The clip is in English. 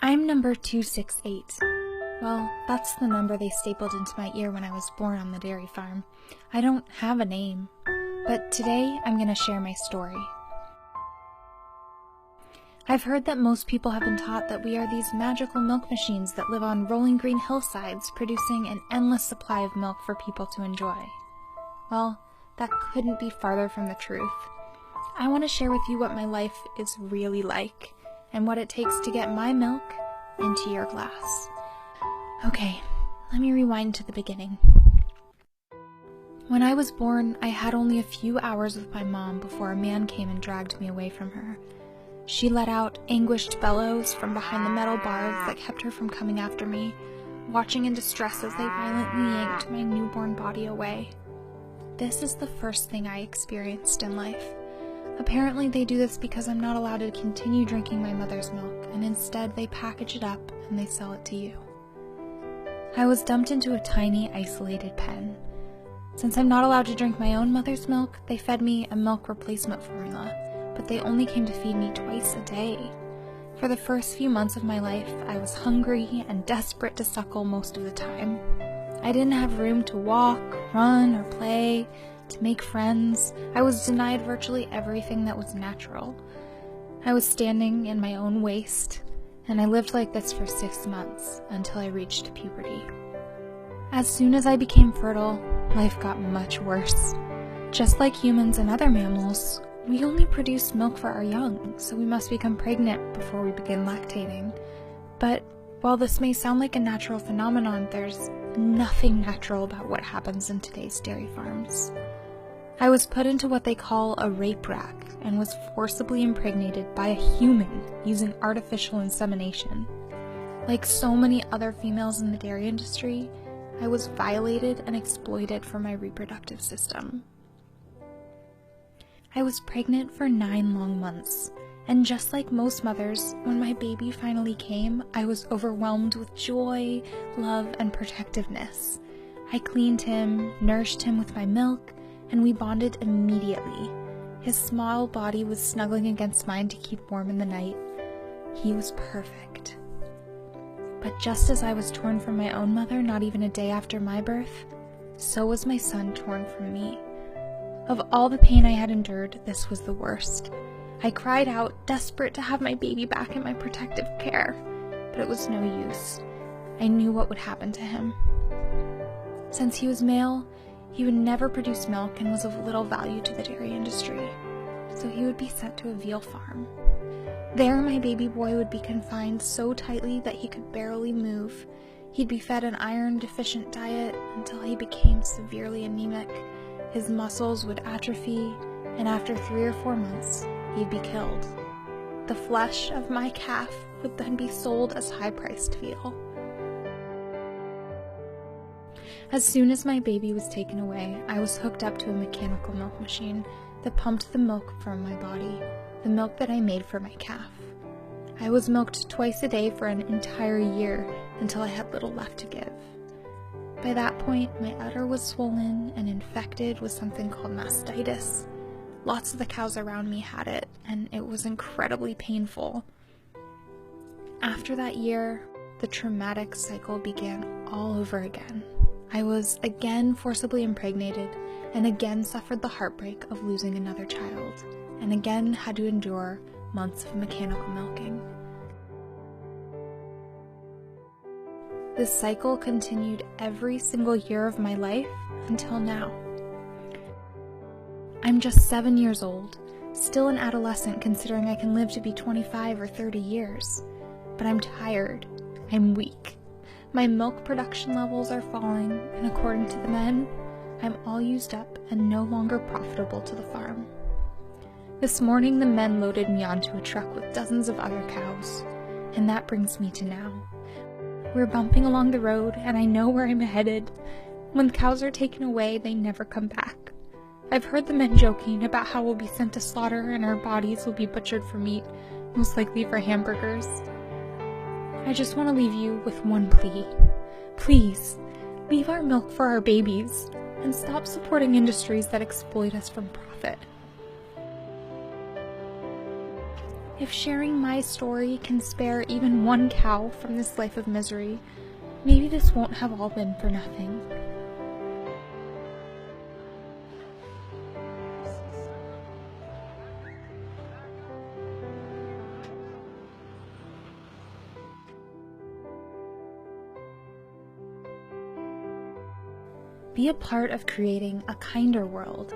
I'm number 268. Well, that's the number they stapled into my ear when I was born on the dairy farm. I don't have a name, but today I'm going to share my story. I've heard that most people have been taught that we are these magical milk machines that live on rolling green hillsides, producing an endless supply of milk for people to enjoy. Well, that couldn't be farther from the truth. I want to share with you what my life is really like, and what it takes to get my milk into your glass. Okay, let me rewind to the beginning. When I was born, I had only a few hours with my mom before a man came and dragged me away from her. She let out anguished bellows from behind the metal bars that kept her from coming after me, watching in distress as they violently yanked my newborn body away. This is the first thing I experienced in life. Apparently they do this because I'm not allowed to continue drinking my mother's milk, and instead they package it up and they sell it to you. I was dumped into a tiny, isolated pen. Since I'm not allowed to drink my own mother's milk, they fed me a milk replacement formula, but they only came to feed me twice a day. For the first few months of my life, I was hungry and desperate to suckle most of the time. I didn't have room to walk, run, or play, to make friends. I was denied virtually everything that was natural. I was standing in my own waste, and I lived like this for 6 months until I reached puberty. As soon as I became fertile, life got much worse. Just like humans and other mammals, we only produce milk for our young, so we must become pregnant before we begin lactating. But while this may sound like a natural phenomenon, there's nothing natural about what happens in today's dairy farms. I was put into what they call a rape rack and was forcibly impregnated by a human using artificial insemination. Like so many other females in the dairy industry, I was violated and exploited for my reproductive system. I was pregnant for 9 long months, and just like most mothers, when my baby finally came, I was overwhelmed with joy, love, and protectiveness. I cleaned him, nourished him with my milk, and we bonded immediately. His small body was snuggling against mine to keep warm in the night. He was perfect. But just as I was torn from my own mother not even a day after my birth, so was my son torn from me. Of all the pain I had endured, this was the worst. I cried out, desperate to have my baby back in my protective care, but it was no use. I knew what would happen to him. Since he was male, he would never produce milk and was of little value to the dairy industry, so he would be sent to a veal farm. There, my baby boy would be confined so tightly that he could barely move. He'd be fed an iron-deficient diet until he became severely anemic. His muscles would atrophy, and after 3 or 4 months, he'd be killed. The flesh of my calf would then be sold as high-priced veal. As soon as my baby was taken away, I was hooked up to a mechanical milk machine that pumped the milk from my body, the milk that I made for my calf. I was milked twice a day for an entire year until I had little left to give. By that point, my udder was swollen and infected with something called mastitis. Lots of the cows around me had it, and it was incredibly painful. After that year, the traumatic cycle began all over again. I was again forcibly impregnated, and again suffered the heartbreak of losing another child, and again had to endure months of mechanical milking. This cycle continued every single year of my life until now. I'm just 7 years old, still an adolescent considering I can live to be 25 or 30 years. But I'm tired, I'm weak. My milk production levels are falling, and according to the men, I'm all used up and no longer profitable to the farm. This morning the men loaded me onto a truck with dozens of other cows, and that brings me to now. We're bumping along the road, and I know where I'm headed. When cows are taken away, they never come back. I've heard the men joking about how we'll be sent to slaughter and our bodies will be butchered for meat, most likely for hamburgers. I just want to leave you with one plea. Please, leave our milk for our babies, and stop supporting industries that exploit us from profit. If sharing my story can spare even one cow from this life of misery, maybe this won't have all been for nothing. Be a part of creating a kinder world